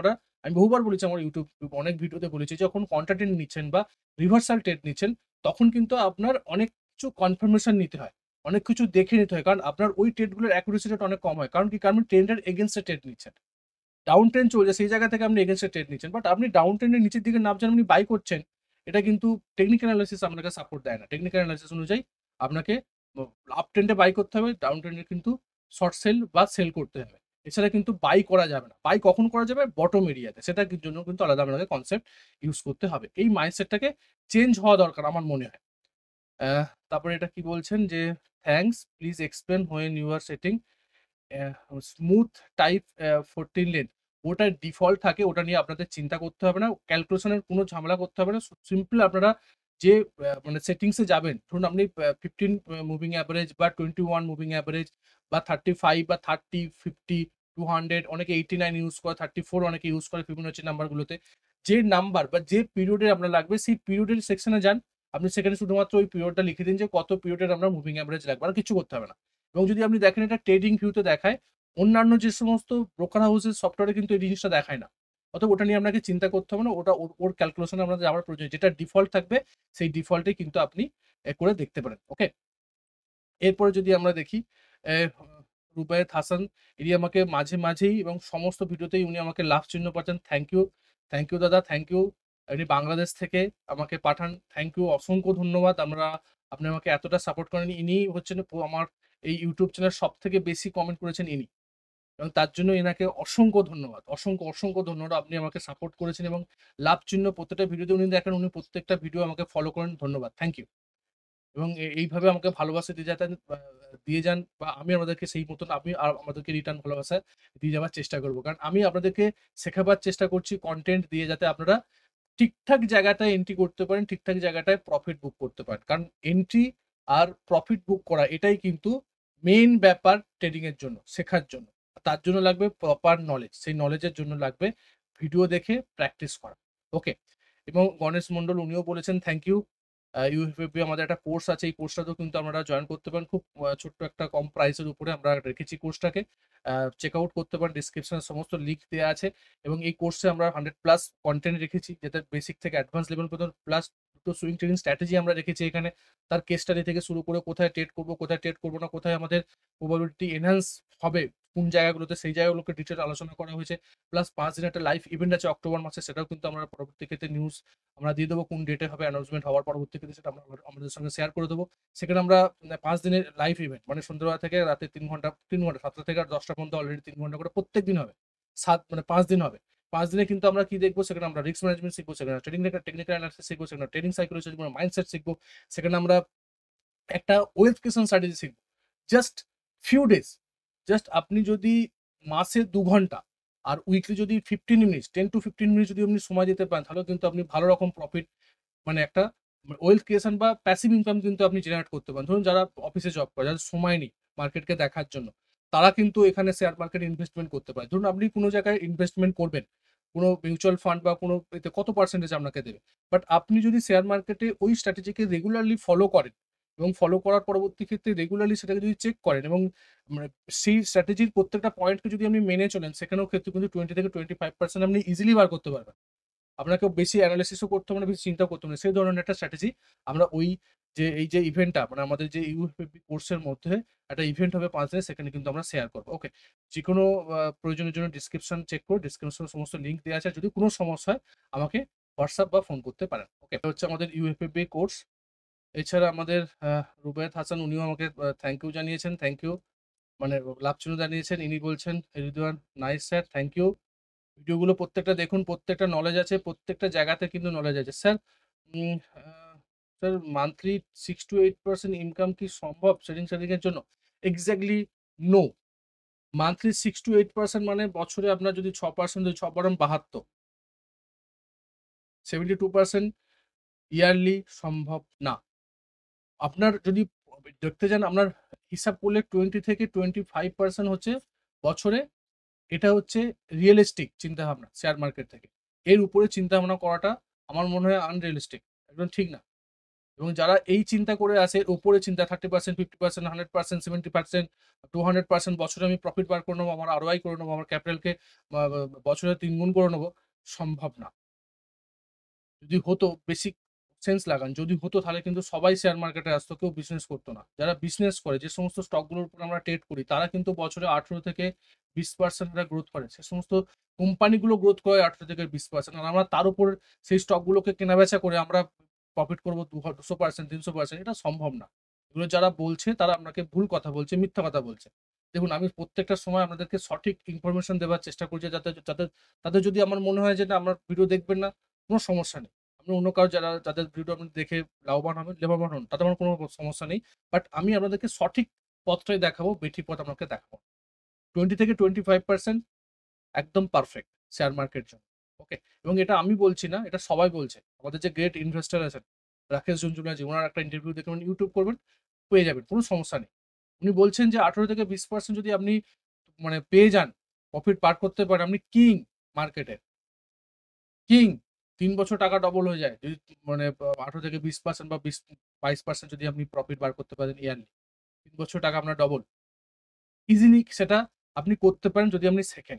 A: আমি বহুবার বলেছি আমার YouTube অনেক ভিডিওতে বলেছি যখন কন্ট্রা ট্রেড নিচ্ছেন বা রিভার্সাল ট্রেড নিচ্ছেন তখন কিন্তু আপনার অনেক কিছু কনফার্মেশন নিতে হয়। অনেক কিছু দেখে নিতে হয়। কারণ আপনার ওই ট্রেডগুলোর অ্যাকুরেসি রেট অনেক কম হয়। কারণ কি? কারণ আপনি ট্রেন্ডের এগেইনস্ট এ ট্রেড নিচ্ছেন। ডাউন ট্রেন্ড চলছে সেই জায়গা থেকে আপনি এগেইনস্ট এ ট্রেড নিচ্ছেন। বাট আপনি ডাউন ট্রেন্ডের নিচের দিকে নামছেন, আপনি বাই করছেন। এটা কিন্তু টেকনিক্যাল অ্যানালিসিস আপনাকে সাপোর্ট দেয় না। টেকনিক্যাল অ্যানালিসিস অনুযায়ী আপনাকে আপ ট্রেন্ডে বাই করতে হবে, ডাউন ট্রেন্ডে কিন্তু শর্ট সেল বা সেল করতে হবে। এছাড়া কিন্তু বাই করা যাবে না। বাই কখন করা যাবে? বটম এরিয়াতে। সেটার জন্য কিন্তু আলাদা আপনাকে কনসেপ্ট ইউস করতে হবে। এই মাইন্ডসেটটাকে চেঞ্জ হওয়া দরকার আমার মনে হয়। তারপরে এটা কি বলছেন যে, thanks please explain when you are setting smooth type 14 lane. ওটা ডিফল্ট থাকে, ওটা নিয়ে আপনাদের চিন্তা করতে হবে না, ক্যালকুলেশনের কোনো ঝামেলা করতে হবে না। সিম্পল আপনারা যে মানে সেটিংসে যাবেন, ধরুন আপনি 15 মুভিং অ্যাভারেজ বা 21 মুভিং অ্যাভারেজ বা 35 বা 30, 50, 200, অনেকে 89 ইউজ করে, 34 অনেকে ইউজ করে ফিবোনাচি নাম্বারগুলোতে। যে নাম্বার বা যে পিরিয়ডে আপনার লাগবে সেই পিরিয়ডের সেকশনে যান। আপনি সেখানে শুধুমাত্র ওই পিরিয়ডটা লিখে দিন যে কত পিরিয়ডের আমরা মুভিং অ্যাভারেজ লাগবে, আর কিছু করতে হবে না। এবং যদি আপনি দেখেন এটা ট্রেডিং ভিউতে দেখায়, অন্যান্য যে সমস্ত ব্রোকার হাউসের সফটওয়্যারে কিন্তু এই জিনিসটা দেখায় না। অতএব ওটা নিয়ে আপনাকে চিন্তা করতে হবে না। ওটা ওর ক্যালকুলেশনে আপনাদের যাওয়ার প্রয়োজন নেই। যেটা ডিফল্ট থাকবে সেই ডিফল্টেই কিন্তু আপনি করে দেখতে পারেন। ওকে? এরপরে যদি আমরা দেখি এ রুবায়েত হাসান, ইনি আমাকে মাঝে, মাঝেই এবং সমস্ত ভিডিওতেই উনি আমাকে লাভ চিহ্ন পাঠান। Thank you. থ্যাংক ইউ দাদা, থ্যাংক ইউ। ইনি বাংলাদেশ থেকে আমাকে পাঠান। থ্যাংক ইউ, অসংখ্য ধন্যবাদ। আপনি আমাকে এতটা সাপোর্ট করেন। ইনিই হচ্ছেন আমার এই YouTube চ্যানেল সবথেকে বেশি কমেন্ট করেছেন ইনি। এবং তার জন্য এনাকে অসংখ্য ধন্যবাদ। অসংখ্য, অসংখ্য ধন্যবাদ। আপনি আমাকে সাপোর্ট করেছেন এবং লাভ চিহ্ন প্রত্যেকটা ভিডিওতে উনি দেখেন, উনি প্রত্যেকটা ভিডিও আমাকে ফলো করেন। ধন্যবাদ। Thank you. এবং এইভাবে আমাকে ভালোবাসা দিয়ে যান বা আমি আপনাদেরকে সেই মতন আমাদেরকে রিটার্ন ভালোবাসা দিয়ে যাওয়ার চেষ্টা করব। কারণ আমি আপনাদেরকে শেখাবার চেষ্টা করছি কনটেন্ট দিয়ে, যাতে আপনারা ঠিকঠাক জায়গাটায় এন্ট্রি করতে পারেন, ঠিকঠাক জায়গাটায় প্রফিট বুক করতে পারেন। কারণ এন্ট্রি আর প্রফিট বুক করা এটাই কিন্তু মেইন ব্যাপার ট্রেডিং এর জন্য, শেখার জন্য। তার জন্য লাগবে প্রপার নলেজ। সেই নলেজের জন্য লাগবে ভিডিও দেখে প্র্যাকটিস করা। ওকে? এবং গণেশ মন্ডল উনিও বলেছেন থ্যাংক ইউ। ইউএফএফবি আমাদের একটা কোর্স আছে। এই কোর্সটাতেও কিন্তু আপনারা জয়েন করতে পারেন। খুব ছোট্ট একটা কম প্রাইসের উপরে আমরা রেখেছি কোর্সটাকে। চেক আউট করতে পারেন। ডেসক্রিপশনে সমস্ত লিঙ্ক দেয়া আছে এবং এই কোর্সে আমরা 100 প্লাস কনটেন্ট রেখেছি, যেটা বেসিক থেকে অ্যাডভান্স লেভেল পর্যন্ত, প্লাস দুটো সুইং ট্রেডিং স্ট্র্যাটেজি আমরা রেখেছি এখানে। তার কেস স্টাডি থেকে শুরু করে কোথায় ট্রেড করব, কোথায় ট্রেড করব না, কোথায় আমাদের প্রবাবিলিটি এনহান্স হবে, কোন জায়গাগুলোতে, সেই জায়গাগুলোকে ডিটেইল আলোচনা করা হয়েছে। প্লাস 5 দিনের একটা লাইভ ইভেন্ট আছে অক্টোবর মাসে, সেটাও কিন্তু আমরা পরবর্তী ক্ষেত্রে নিউজ আমরা দিয়ে দেবো, কোন ডেটে হবে, অ্যানাউন্সমেন্ট হওয়ার পরবর্তী ক্ষেত্রে সেটা আমরা আমাদের সঙ্গে শেয়ার করে দেবো। সেখানে আমরা 5 দিনের লাইভ ইভেন্ট, মানে সন্ধ্যাবেলা থেকে রাতে 3 ঘন্টা 7টা থেকে আর 10টা পর্যন্ত অলরেডি 3 ঘন্টা করে প্রত্যেকদিন হবে। 5 দিন হবে। 5 দিনে কিন্তু আমরা কি দেখবো, সেখানে আমরা রিস্ক ম্যানেজমেন্ট শিখবো, সেখানে ট্রেডিং টেকনিক্যাল অ্যানালিসিস শিখবো, সেখানে ট্রেডিং সাইকোলজি শিখবো, মাইন্ডসেট শিখবো, সেখানে আমরা একটা ওয়েলথ ক্রিয়েশন স্ট্র্যাটেজি শিখবো। Just few days. জাস্ট আপনি যদি মাসে 2 ঘন্টা আর উইকলি যদি 15 মিনিটস, 10 to 15 মিনিটস যদি আপনি সময় দিতে পারেন, তাহলেও কিন্তু আপনি ভালো রকম প্রফিট, মানে একটা ওয়েলথ ক্রিয়েশন বা প্যাসিভ ইনকাম কিন্তু আপনি জেনারেট করতে পারেন। ধরুন যারা অফিসে জব করে, যাদের সময় নেই মার্কেটকে দেখার জন্য, তারা কিন্তু এখানে শেয়ার মার্কেটে ইনভেস্টমেন্ট করতে পারে। ধরুন আপনি কোনো জায়গায় ইনভেস্টমেন্ট করবেন, কোনো মিউচুয়াল ফান্ড বা কোনো এতে কত পার্সেন্টেজ আপনাকে দেবে। বাট আপনি যদি শেয়ার মার্কেটে ওই স্ট্র্যাটেজিকে রেগুলারলি ফলো করেন এবং ফলো করার পরবর্তী ক্ষেত্রে রেগুলারলি সেটাকে যদি চেক করেন এবং মানে সেই স্ট্র্যাটেজির প্রত্যেকটা পয়েন্টকে যদি আপনি মেনে চলেন, সেখানেও ক্ষেত্রে কিন্তু 20 থেকে 25% আপনি ইজিলি বার করতে পারবেন। আপনাকে বেশি অ্যানালিসিসও করতে হবে না, বেশি চিন্তাও করতে হবে না। সেই ধরনের একটা স্ট্র্যাটেজি আমরা এই যে ইভেন্টটা, মানে আমাদের যে ইউএফএফবি কোর্সের মধ্যে একটা ইভেন্ট হবে 5 দিনের, সেখানে কিন্তু আমরা শেয়ার করব। ওকে? যেকোনো প্রয়োজনের জন্য ডিসক্রিপশন চেক করুন। ডিসক্রিপশনে সমস্ত লিঙ্ক দেওয়া আছে। যদি কোনো সমস্যা হয় আমাকে হোয়াটসঅ্যাপ বা ফোন করতে পারেন। ওকে? এটা হচ্ছে আমাদের ইউএফএফবি কোর্স। এছাড়া আমাদের রুবায়েত হাসান উনিও আমাকে থ্যাংক ইউ জানিয়েছেন। Thank you. মানে লাভ চিহ্ন জানিয়েছেন। ইনি বলছেন, Ridwan nice sir, thank you. ভিডিওগুলো প্রত্যেকটা দেখুন, প্রত্যেকটা নলেজ আছে, প্রত্যেকটা জায়গাতে কিন্তু নলেজ আছে। Sir um a sir monthly 6 to 8% income কি সম্ভব ট্রেডিং এর জন্য? Exactly no. মান্থলি 6 to 8% মানে বছরে আপনার যদি 6% 6 বারাম 72, 72% ইয়ারলি সম্ভব না। আপনার যদি দেখতে যান, আপনার হিসাব করলে 20 থেকে 25% হচ্ছে বছরে। এটা হচ্ছে রিয়ালিস্টিক চিন্তাভাবনা শেয়ার মার্কেট থেকে। এর উপরে চিন্তাভাবনা করাটা আমার মনে হয় আনরিয়ালিস্টিক। একদম ঠিক না। এবং যারা এই চিন্তা করে আছে, এর উপরে চিন্তা 30%, 50%, 100%, 70%, 200% বছরে আমি প্রফিট বার করে নেবো, আমার ROI করে নেবো, আমার ক্যাপিটালকে বা বছরে 3 গুণ করে নেবো, সম্ভব না। যদি হতো, বেসিক সেন্স লাগান, যদি হতো তাহলে কিন্তু সবাই শেয়ার মার্কেটে আসতো, কেউ বিজনেস করতো না। যারা বিজনেস করে, যে সমস্ত স্টকগুলোর উপর আমরা ট্রেড করি, তারা কিন্তু বছরে 18 থেকে 20% এরা গ্রোথ করে। সে সমস্ত কোম্পানিগুলো গ্রোথ করে 18 থেকে 20%, আর আমরা তার উপর সেই স্টকগুলোকে কেনাবেচা করে আমরা প্রফিট করবো 200%, 300%। এটা সম্ভব না। এগুলো যারা বলছে তারা আপনাকে ভুল কথা বলছে, মিথ্যা কথা বলছে। দেখুন, আমি প্রত্যেকটা সময় আপনাদেরকে সঠিক ইনফরমেশন দেওয়ার চেষ্টা করছি, যাতে যাতে তাদের যদি আমার মনে হয় যে না, আমার ভিডিও দেখবেন না, কোনো সমস্যা নেই। আপনি অন্য কারো যাদের ভিডিও আপনি দেখে লাভবান হবেন, লাভবান হন, তাতে আমার কোনো সমস্যা নেই। বাট আমি আপনাদেরকে সঠিক পথটাই দেখাবো, বেঠিক পথ আপনাকে দেখাবো। 20 থেকে 25% একদম পারফেক্ট। শেয়ার মার্কেট জন্য। ওকে, এবং এটা আমি বলছি না, এটা সবাই বলছে। আমাদের যে গ্রেট ইনভেস্টর আছেন রাকেশ ঝুনঝুনিয়াজি, ওনার একটা ইন্টারভিউ দেখে ইউটিউব করবেন, পেয়ে যাবেন, কোনো সমস্যা নেই। উনি বলছেন যে 18 থেকে 20% যদি আপনি মানে পেয়ে যান, প্রফিট বার করতে পারেন, আপনি কিং মার্কেটের, কিং। 3 বছর টাকা ডবল হয়ে যায় যদি মানে 18 থেকে 20% বা 20-22% যদি আপনি প্রফিট বার করতে পারেন ইয়ারলি, 3 বছর টাকা আপনার ডবল ইজিলি। সেটা আপনি করতে পারেন যদি আপনি শেখেন,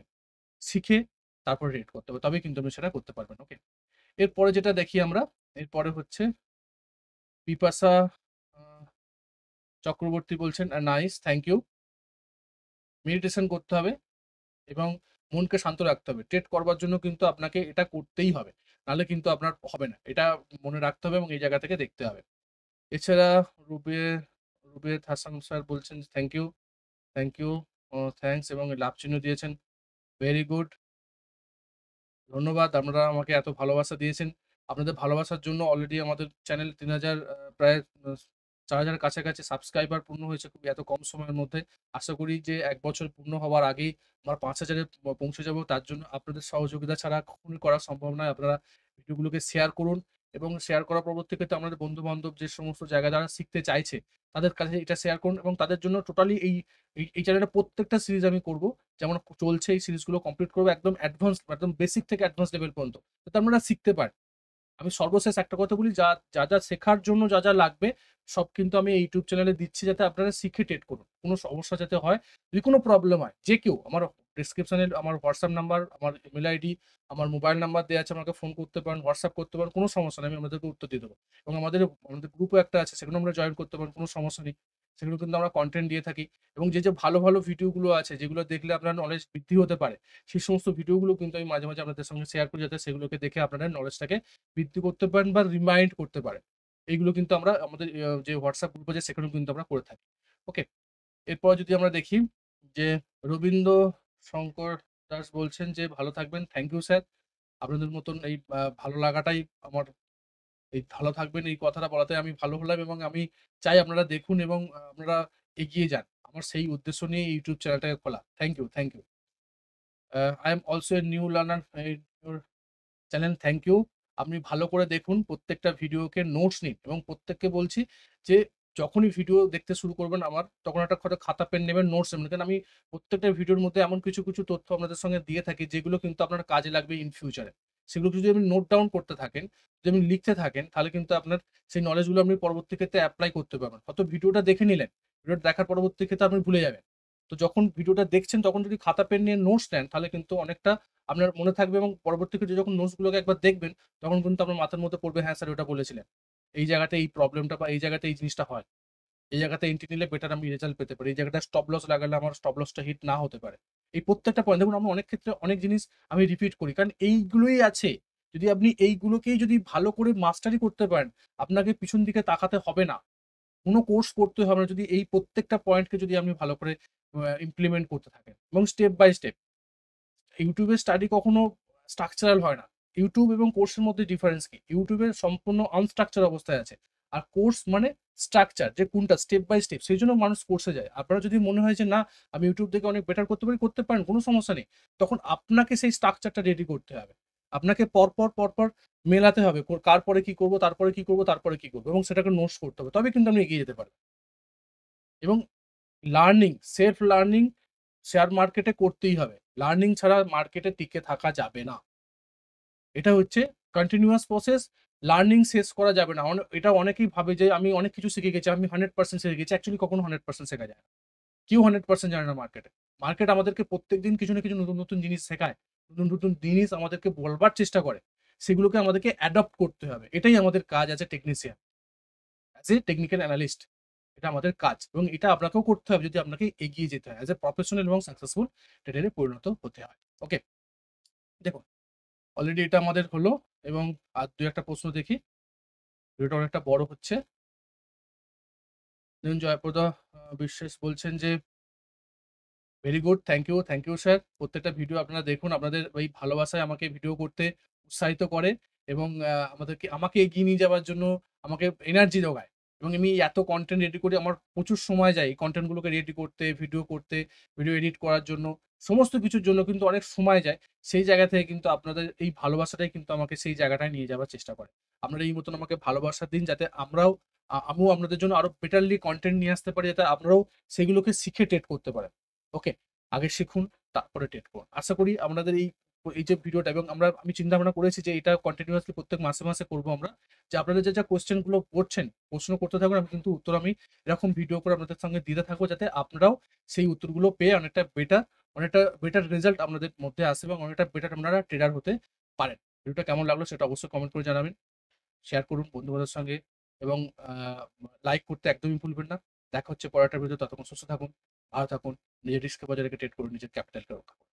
A: শিখে তারপর রেট করতে হবে, তবেই কিন্তু আপনি সেটা করতে পারবেন। ওকে, এরপরে যেটা দেখি আমরা, এরপরে হচ্ছে বিপাশা চক্রবর্তী বলছেন নাইস, থ্যাংক ইউ। মেডিটেশন করতে হবে এবং মনকে শান্ত রাখতে হবে। ট্রেড করবার জন্য কিন্তু আপনাকে এটা করতেই হবে, নাহলে কিন্তু আপনার হবে না। এটা মনে রাখতে হবে এবং এই জায়গা থেকে দেখতে হবে। এছাড়া রুবে রুবেদ হাসান স্যার বলছেন thank you, thank you, thanks, এবং লাভ চিহ্ন দিয়েছেন, ভেরি গুড, ধন্যবাদ। আপনারা আমাকে এত ভালোবাসা দিয়েছেন। আপনাদের ভালোবাসার জন্য অলরেডি আমাদের চ্যানেল 3000 প্রায় 4000 কাছাকাছি সাবস্ক্রাইবার পূর্ণ হয়েছে খুব এত কম সময়ের মধ্যে। আশা করি যে 1 বছর পূর্ণ হওয়ার আগেই আমরা 5000 এ পৌঁছে যাব। তার জন্য আপনাদের সহযোগিতা ছাড়া কখনোই করা সম্ভব নয়। আপনারা ভিডিওগুলোকে শেয়ার করুন এবং শেয়ার করার পরবর্তীতে আপনাদের বন্ধু-বান্ধব যে সমস্ত জায়গায় যারা শিখতে চাইছে, তাদের কাছে এটা শেয়ার করুন এবং তাদের জন্য টোটালি এই চ্যানেলে প্রত্যেকটা সিরিজ আমি করব। যেমন চলছে এই সিরিজগুলো কমপ্লিট করবো একদম অ্যাডভান্স, একদম বেসিক থেকে অ্যাডভান্স লেভেল পর্যন্ত, যাতে আপনারা শিখতে পারেন। আমি সর্বশেষ একটা কথা বলি, যা শেখার জন্য যা লাগবে সব কিন্তু আমি এই ইউটিউব চ্যানেলে দিচ্ছি, যাতে আপনারা শিখে ট্রেড করুন। কোনো সমস্যা যাতে হয়, যদি কোনো প্রবলেম হয়, যে কেউ আমার ডেসক্রিপশনে আমার হোয়াটসঅ্যাপ নাম্বার, আমার ইমেল আইডি, আমার মোবাইল নাম্বার দেওয়া আছে, আমাকে ফোন করতে পারেন, হোয়াটসঅ্যাপ করতে পারেন, কোনো সমস্যা নেই, আমি আমাদেরকে উত্তর দিয়ে দেবো। এবং আমাদের গ্রুপও একটা আছে, সেখানে আমরা জয়েন করতে পারেন, কোনো সমস্যা নেই। সেগুলো কিন্তু আমরা কন্টেন্ট দিয়ে থাকি এবং যে ভালো ভিডিওগুলো আছে, যেগুলো দেখলে আপনার নলেজ বৃদ্ধি হতে পারে, সেই সমস্ত ভিডিওগুলো কিন্তু আমি মাঝে মাঝে আপনাদের সঙ্গে শেয়ার করি, যাতে সেগুলোকে দেখে আপনারা নলেজটাকে বৃদ্ধি করতে পারেন বা রিমাইন্ড করতে পারেন। এইগুলো কিন্তু আমরা আমাদের যে হোয়াটসঅ্যাপ গ্রুপ আছে সেখানেও কিন্তু আমরা করে থাকি। ওকে, এরপর যদি আমরা দেখি যে রবীন্দ্র শঙ্কর দাস বলছেন যে ভালো থাকবেন, থ্যাংক ইউ স্যার। আপনাদের মতন এই ভালো লাগাটাই আমার, এই ভালো থাকবেন এই কথাটা বলাতে আমি ভালো হলাম এবং আমি চাই আপনারা দেখুন এবং আপনারা এগিয়ে যান। আমার সেই উদ্দেশ্য নিয়ে ইউটিউব চ্যানেলটাকে খোলা। Thank you, thank you. I am also a new learner in your channel, thank you. আপনি ভালো করে দেখুন, প্রত্যেকটা ভিডিওকে নোটস নিন এবং প্রত্যেককে বলছি যে যখনই ভিডিও দেখতে শুরু করবেন আমার, তখন একটা খাতা পেন নেবেন, নোটস নেবেন। কারণ আমি প্রত্যেকটা ভিডিওর মধ্যে এমন কিছু তথ্য আপনাদের সঙ্গে দিয়ে থাকি, যেগুলো কিন্তু আপনার কাজে লাগবে ইন ফিউচারে। সেগুলো যদি আপনি নোট ডাউন করতে থাকেন, যদি আপনি লিখতে থাকেন, তাহলে কিন্তু আপনার সেই নলেজগুলো আপনি পরবর্তী ক্ষেত্রে এপ্লাই করতে পারবেন। হয়তো ভিডিওটা দেখে নিলেন, ভিডিওটা দেখার পরবর্তী ক্ষেত্রে আপনি ভুলে যাবেন। তো যখন ভিডিওটা দেখছেন, তখন যদি খাতা পেন নিয়ে নোটস নেন, তাহলে কিন্তু অনেকটা আপনার মনে থাকবে এবং পরবর্তী ক্ষেত্রে যখন নোটসগুলোকে একবার দেখবেন, তখন কিন্তু আপনার মাথার মধ্যে পড়বে, হ্যাঁ স্যার ওটা বলেছিলেন। এই জায়গাতে এই প্রবলেমটা বা এই জায়গাতে এই জিনিসটা হয়। এই জায়গাতে এন্ট্রি নিলে বেটার আমি রেজাল্ট পেতে পারি। এই জায়গাটা স্টপ লস লাগালে আমার স্টপ লসটা হিট না হতে পারে। এই প্রত্যেকটা পয়েন্ট দেখুন, আমরা অনেক ক্ষেত্রে অনেক জিনিস আমি রিপিট করি। কারণ এইগুলোই আছে। যদি আপনি এইগুলোকেই যদি ভালো করে মাস্টারি করতে পারেন, আপনাকে পিছন দিকে তাকাতে হবে না। কোনো কোর্স করতে হবে না, যদি এই প্রত্যেকটা পয়েন্টকে যদি আপনি ভালো করে ইমপ্লিমেন্ট করতে থাকেন এবং স্টেপ বাই স্টেপ। ইউটিউবে স্টাডি কখনো স্ট্রাকচারাল হয় না। ইউটিউব এবং কোর্সের মধ্যে ডিফারেন্স কি? ইউটিউবে সম্পূর্ণ আনস্ট্রাকচার অবস্থায় আছে। আর কোর্স মানে স্ট্রাকচার, যে কোনটা স্টেপ বাই স্টেপ। সেইজন্য মানুষ কোর্সে যায়। আপনার যদি মনে হয় যে না, আমি ইউটিউব থেকে অনেক বেটার করতে পারি, করতে পারেন, কোনো সমস্যা নেই। তখন আপনাকে সেই স্ট্রাকচারটা রেডি করতে হবে। আপনাকে পরপর মেলাতে হবে। কার পরে কি করব, তারপরে কি করব, তারপরে কি করব, এবং সেটাকে নোটস করতে হবে। তবে কিন্তু আপনি এগিয়ে যেতে পারবেন। এবং লার্নিং, সেলফ লার্নিং শেয়ার মার্কেটে করতেই হবে। লার্নিং ছাড়া মার্কেটে টিকে থাকা যাবে না। এটা হচ্ছে কন্টিনিউয়াস প্রসেস। লার্নিং শেষ করা যাবে না। এটা অনেকেই ভাবে যে আমি অনেক কিছু শিখে গেছি, আমি 100% শিখে গেছি। অ্যাকচুয়ালি কখনো 100% শেখা যায় না। কেউ 100% জানে না মার্কেটে। মার্কেট আমাদেরকে প্রত্যেকদিন কিছু না কিছু নতুন জিনিস শেখায়। নতুন জিনিস আমাদেরকে বলবার চেষ্টা করে। সেগুলোকে আমাদেরকে অ্যাডপ্ট করতে হবে। এটাই আমাদের কাজ as a technician, as a technical analyst. এটা আমাদের কাজ এবং এটা আপনাকেও করতে হবে যদি আপনাকে এগিয়ে যেতে হয়। অ্যাজ এ প্রফেশনাল এবং সাকসেসফুল ট্রেডারে পরিণত হতে হয়। ওকে, দেখুন অলরেডি এটা আমাদের হলো এবং আর ২-১ টা প্রশ্ন দেখি। ভিডিওটা অনেকটা বড় হচ্ছে। দেখুন জয়প্রদা বিশ্বাস বলছেন যে very good, thank you sir. প্রত্যেকটা ভিডিও আপনারা দেখুন। আপনাদের এই ভালোবাসায় আমাকে ভিডিও করতে উৎসাহিত করে এবং আমাকে এগিয়ে নিয়ে যাওয়ার জন্য আমাকে এনার্জি যোগায়। এবং আমি এত কনটেন্ট রেডি করি, আমার প্রচুর সময় যায় এই কনটেন্ট গুলোকে রেডি করতে, ভিডিও করতে, ভিডিও এডিট করার জন্য। সমস্ত কিছুর জন্য কিন্তু অনেক সময় যায়। সেই জায়গা থেকে কিন্তু আপনাদের এই ভালোবাসাটাই কিন্তু আমাকে সেই জায়গাটায় নিয়ে যাওয়ার চেষ্টা করে। আপনারা এই মতন আমাকে ভালোবাসা দিন যাতে আমরাও আমিও আপনাদের জন্য আরো বেটারলি কনটেন্ট নিয়ে আসতে পারি যাতে আপনারাও সেগুলোকে শিখে টেট করতে পারেন। ওকে? আগে শিখুন তারপরে টেট করুন। আশা করি আপনাদের এই যে ভিডিওটা এবং আমি চিন্তা ভাবনা করেছি যে এটা কন্টিনিউয়াসলি প্রত্যেক মাসে, মাসে করব আমরা। যে আপনাদের যা কোয়েশ্চেন গুলো করছেন, প্রশ্ন করতে থাকুন। আমি কিন্তু উত্তর এরকম ভিডিও করে আপনাদের সঙ্গে দিতে থাকবো যাতে আপনারাও সেই উত্তরগুলো পেয়ে অনেকটা বেটার রেজাল্ট আপনাদের মধ্যে আসে এবং অনেকটা বেটার আপনারা ট্রেডার হতে পারেন। ভিডিওটা কেমন লাগলো সেটা অবশ্যই কমেন্ট করে জানাবেন। শেয়ার করুন বন্ধু-বান্ধবের সঙ্গে এবং আ লাইক করতে একদমই ভুলবেন না। দেখা হচ্ছে পরেরটা ভিডিওতে। ততক্ষণ সুস্থ থাকুন, ভালো থাকুন, নিজের রিস্ককে বজায় রেখে ট্রেড করুন, নিজের ক্যাপিটালকে রক্ষা করুন।